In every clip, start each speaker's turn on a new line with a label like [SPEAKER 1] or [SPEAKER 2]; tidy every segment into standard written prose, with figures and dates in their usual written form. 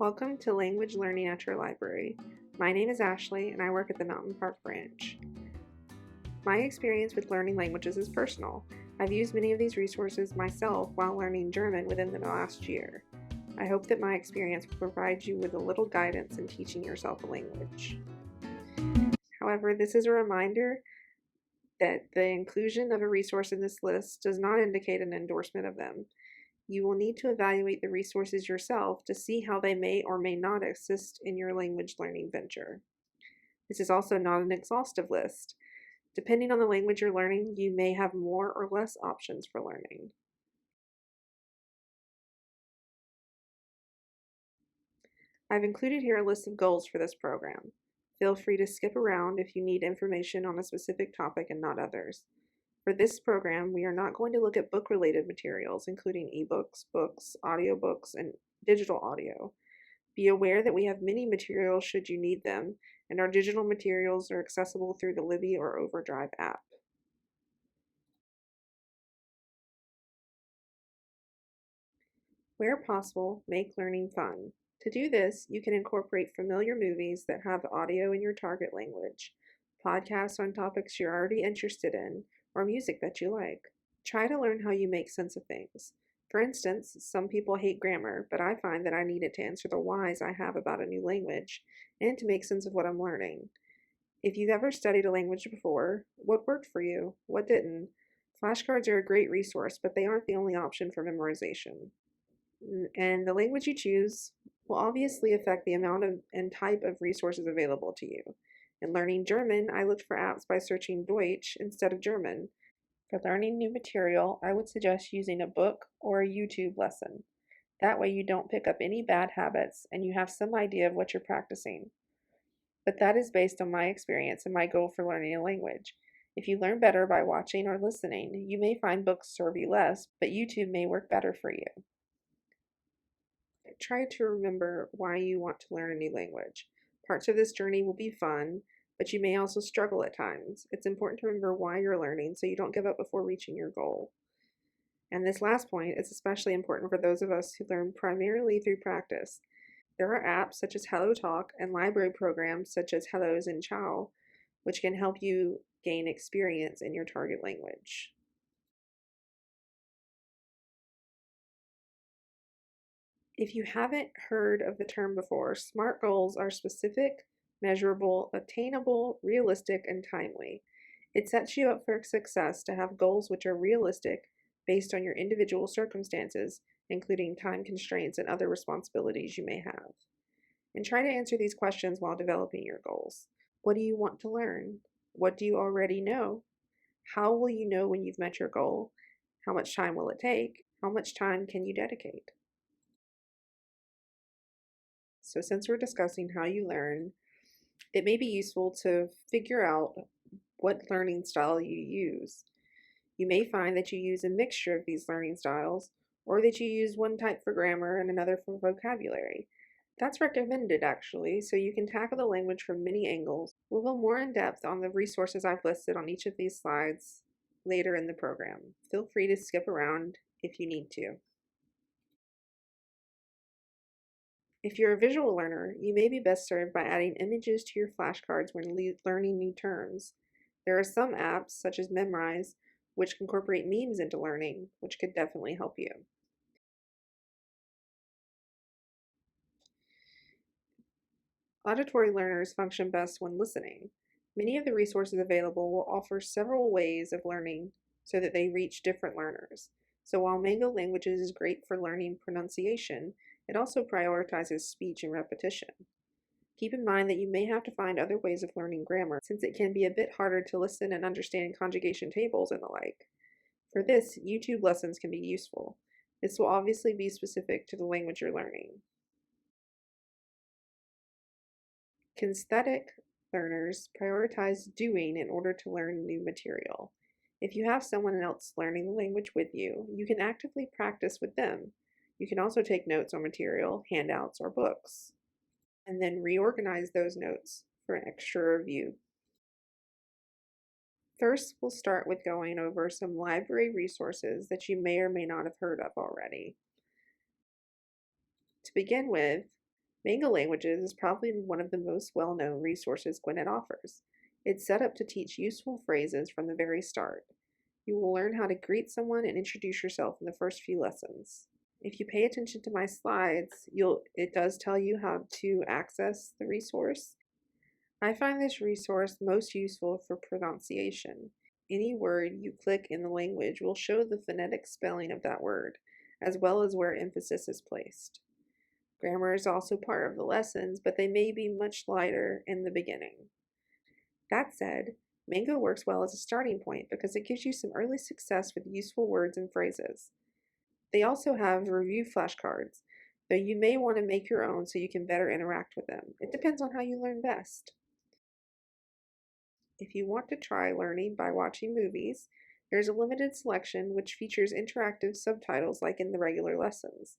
[SPEAKER 1] Welcome to Language Learning at Your Library. My name is Ashley and I work at the Mountain Park branch. My experience with learning languages is personal. I've used many of these resources myself while learning German within the last year. I hope that my experience will provide you with a little guidance in teaching yourself a language. However, this is a reminder that the inclusion of a resource in this list does not indicate an endorsement of them. You will need to evaluate the resources yourself to see how they may or may not assist in your language learning venture. This is also not an exhaustive list. Depending on the language you're learning, you may have more or less options for learning. I've included here a list of goals for this program. Feel free to skip around if you need information on a specific topic and not others. For this program, we are not going to look at book-related materials, including ebooks, books, audiobooks, and digital audio. Be aware that we have many materials should you need them, and our digital materials are accessible through the Libby or Overdrive app. Where possible, make learning fun. To do this, you can incorporate familiar movies that have audio in your target language, podcasts on topics you're already interested in, or music that you like. Try to learn how you make sense of things. For instance, some people hate grammar, but I find that I need it to answer the whys I have about a new language and to make sense of what I'm learning. If you've ever studied a language before, what worked for you? What didn't? Flashcards are a great resource, but they aren't the only option for memorization. And the language you choose will obviously affect the amount of and type of resources available to you. In learning German, I looked for apps by searching Deutsch instead of German. For learning new material, I would suggest using a book or a YouTube lesson. That way you don't pick up any bad habits and you have some idea of what you're practicing. But that is based on my experience and my goal for learning a language. If you learn better by watching or listening, you may find books serve you less, but YouTube may work better for you. Try to remember why you want to learn a new language. Parts of this journey will be fun, but you may also struggle at times. It's important to remember why you're learning so you don't give up before reaching your goal. And this last point is especially important for those of us who learn primarily through practice. There are apps such as HelloTalk and library programs such as Hellos and Chow, which can help you gain experience in your target language. If you haven't heard of the term before, SMART goals are specific, measurable, attainable, realistic, and timely. It sets you up for success to have goals which are realistic based on your individual circumstances, including time constraints and other responsibilities you may have. And try to answer these questions while developing your goals. What do you want to learn? What do you already know? How will you know when you've met your goal? How much time will it take? How much time can you dedicate? So since we're discussing how you learn, it may be useful to figure out what learning style you use. You may find that you use a mixture of these learning styles, or that you use one type for grammar and another for vocabulary. That's recommended actually, so you can tackle the language from many angles. We'll go more in depth on the resources I've listed on each of these slides later in the program. Feel free to skip around if you need to. If you're a visual learner, you may be best served by adding images to your flashcards when learning new terms. There are some apps, such as Memrise, which incorporate memes into learning, which could definitely help you. Auditory learners function best when listening. Many of the resources available will offer several ways of learning so that they reach different learners. So while Mango Languages is great for learning pronunciation, it also prioritizes speech and repetition. Keep in mind that you may have to find other ways of learning grammar, since it can be a bit harder to listen and understand conjugation tables and the like. For this, YouTube lessons can be useful. This will obviously be specific to the language you're learning. Kinesthetic learners prioritize doing in order to learn new material. If you have someone else learning the language with you, you can actively practice with them. You can also take notes on material, handouts, or books, and then reorganize those notes for an extra review. First, we'll start with going over some library resources that you may or may not have heard of already. To begin with, Mango Languages is probably one of the most well-known resources Gwinnett offers. It's set up to teach useful phrases from the very start. You will learn how to greet someone and introduce yourself in the first few lessons. If you pay attention to my slides, it does tell you how to access the resource. I find this resource most useful for pronunciation. Any word you click in the language will show the phonetic spelling of that word, as well as where emphasis is placed. Grammar is also part of the lessons, but they may be much lighter in the beginning. That said, Mango works well as a starting point because it gives you some early success with useful words and phrases. They also have review flashcards, though you may want to make your own so you can better interact with them. It depends on how you learn best. If you want to try learning by watching movies, there's a limited selection which features interactive subtitles like in the regular lessons.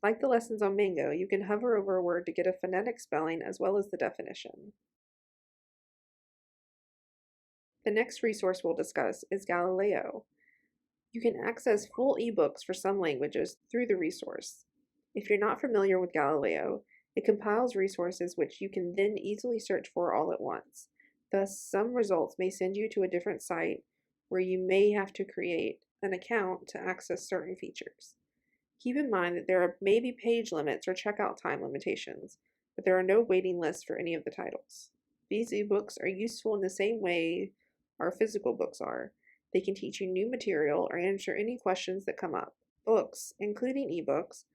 [SPEAKER 1] Like the lessons on Mango, you can hover over a word to get a phonetic spelling as well as the definition. The next resource we'll discuss is Galileo. You can access full ebooks for some languages through the resource. If you're not familiar with Galileo, it compiles resources which you can then easily search for all at once. Thus, some results may send you to a different site where you may have to create an account to access certain features. Keep in mind that there may be page limits or checkout time limitations, but there are no waiting lists for any of the titles. These ebooks are useful in the same way our physical books are. They can teach you new material or answer any questions that come up. Books, including ebooks,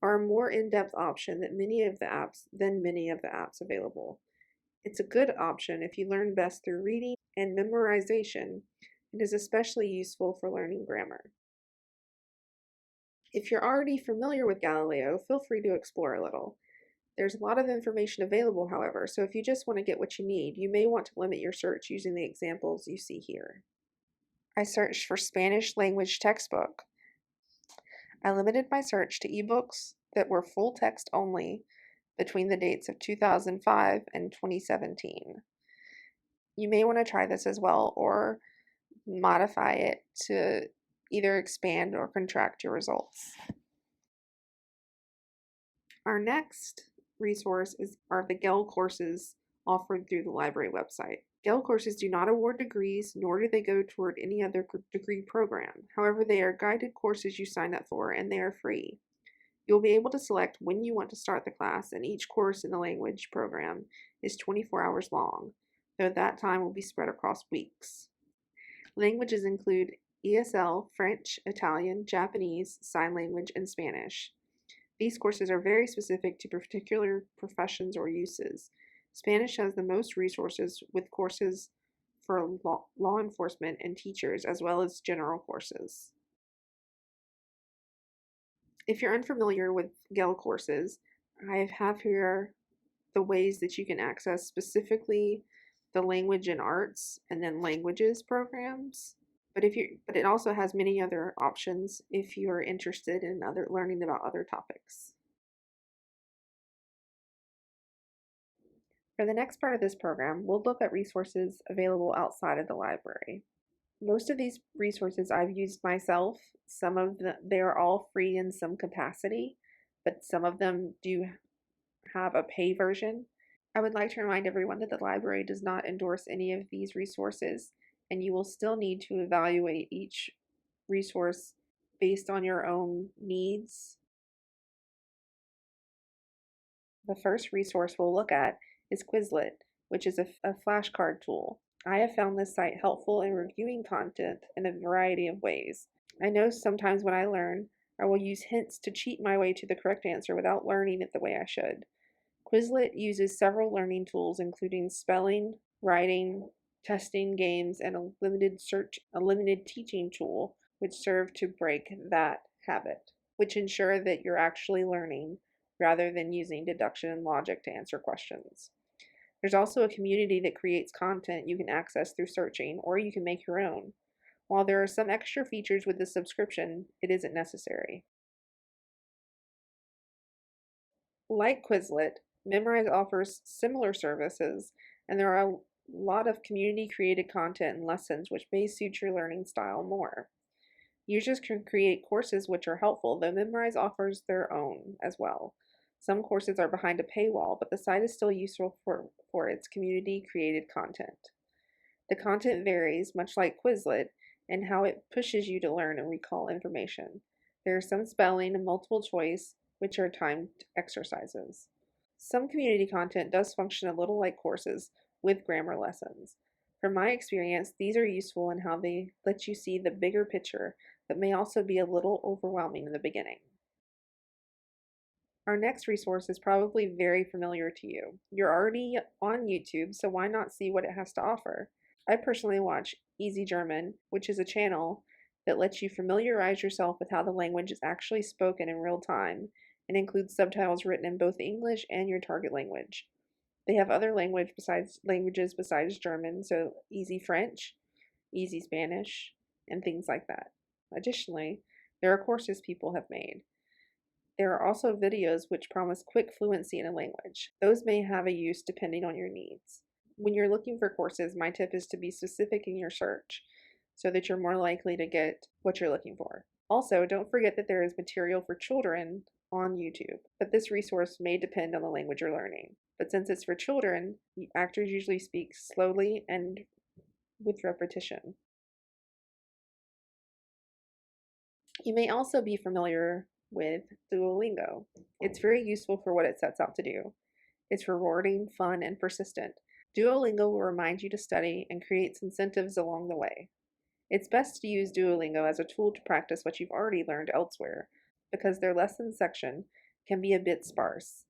[SPEAKER 1] are a more in-depth option than many of the apps available. It's a good option if you learn best through reading and memorization. It is especially useful for learning grammar. If you're already familiar with Galileo, feel free to explore a little. There's a lot of information available, however, so if you just want to get what you need, you may want to limit your search using the examples you see here. I searched for Spanish language textbook. I limited my search to ebooks that were full text only between the dates of 2005 and 2017. You may want to try this as well or modify it to either expand or contract your results. Our next resource are the GEL courses offered through the library website. GEL courses do not award degrees, nor do they go toward any other degree program. However, they are guided courses you sign up for, and they are free. You'll be able to select when you want to start the class, and each course in the language program is 24 hours long, though that time will be spread across weeks. Languages include ESL, French, Italian, Japanese, Sign Language, and Spanish. These courses are very specific to particular professions or uses. Spanish has the most resources with courses for law enforcement and teachers, as well as general courses. If you're unfamiliar with GEL courses, I have here the ways that you can access specifically the language and arts and then languages programs. But it also has many other options if you're interested in learning about other topics. For the next part of this program, we'll look at resources available outside of the library. Most of these resources I've used myself. They're all free in some capacity, but some of them do have a pay version. I would like to remind everyone that the library does not endorse any of these resources, and you will still need to evaluate each resource based on your own needs. The first resource we'll look at is Quizlet, which is a flashcard tool. I have found this site helpful in reviewing content in a variety of ways. I know sometimes when I learn, I will use hints to cheat my way to the correct answer without learning it the way I should. Quizlet uses several learning tools, including spelling, writing, testing, games, and a limited teaching tool, which serve to break that habit, which ensure that you're actually learning rather than using deduction and logic to answer questions. There's also a community that creates content you can access through searching, or you can make your own. While there are some extra features with the subscription, it isn't necessary. Like Quizlet, Memrise offers similar services, and there are a lot of community-created content and lessons which may suit your learning style more. Users can create courses which are helpful, though Memrise offers their own as well. Some courses are behind a paywall, but the site is still useful for its community-created content. The content varies, much like Quizlet, in how it pushes you to learn and recall information. There is some spelling and multiple choice, which are timed exercises. Some community content does function a little like courses with grammar lessons. From my experience, these are useful in how they let you see the bigger picture, but may also be a little overwhelming in the beginning. Our next resource is probably very familiar to you. You're already on YouTube, so why not see what it has to offer? I personally watch Easy German, which is a channel that lets you familiarize yourself with how the language is actually spoken in real time and includes subtitles written in both English and your target language. They have other languages besides German, so Easy French, Easy Spanish, and things like that. Additionally, there are courses people have made. There are also videos which promise quick fluency in a language. Those may have a use depending on your needs. When you're looking for courses, my tip is to be specific in your search so that you're more likely to get what you're looking for. Also, don't forget that there is material for children on YouTube, but this resource may depend on the language you're learning. But since it's for children, actors usually speak slowly and with repetition. You may also be familiar with Duolingo. It's very useful for what it sets out to do. It's rewarding, fun, and persistent. Duolingo will remind you to study and creates incentives along the way. It's best to use Duolingo as a tool to practice what you've already learned elsewhere, because their lesson section can be a bit sparse.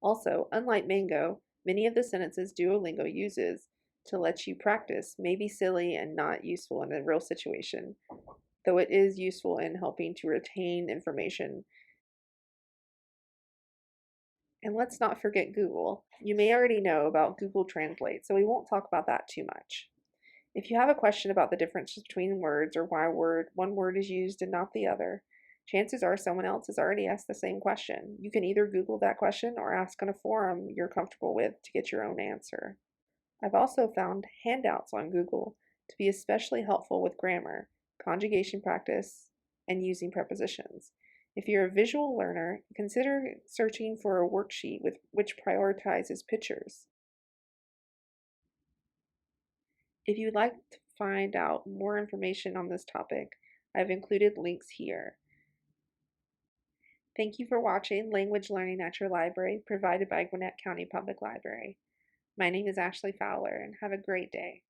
[SPEAKER 1] Also, unlike Mango, many of the sentences Duolingo uses to let you practice may be silly and not useful in a real situation, though it is useful in helping to retain information. And let's not forget Google. You may already know about Google Translate, so we won't talk about that too much. If you have a question about the differences between words or why one word is used and not the other, chances are someone else has already asked the same question. You can either Google that question or ask on a forum you're comfortable with to get your own answer. I've also found handouts on Google to be especially helpful with grammar, conjugation practice, and using prepositions. If you're a visual learner, consider searching for a worksheet which prioritizes pictures. If you'd like to find out more information on this topic, I've included links here. Thank you for watching Language Learning at Your Library, provided by Gwinnett County Public Library. My name is Ashley Fowler, and have a great day.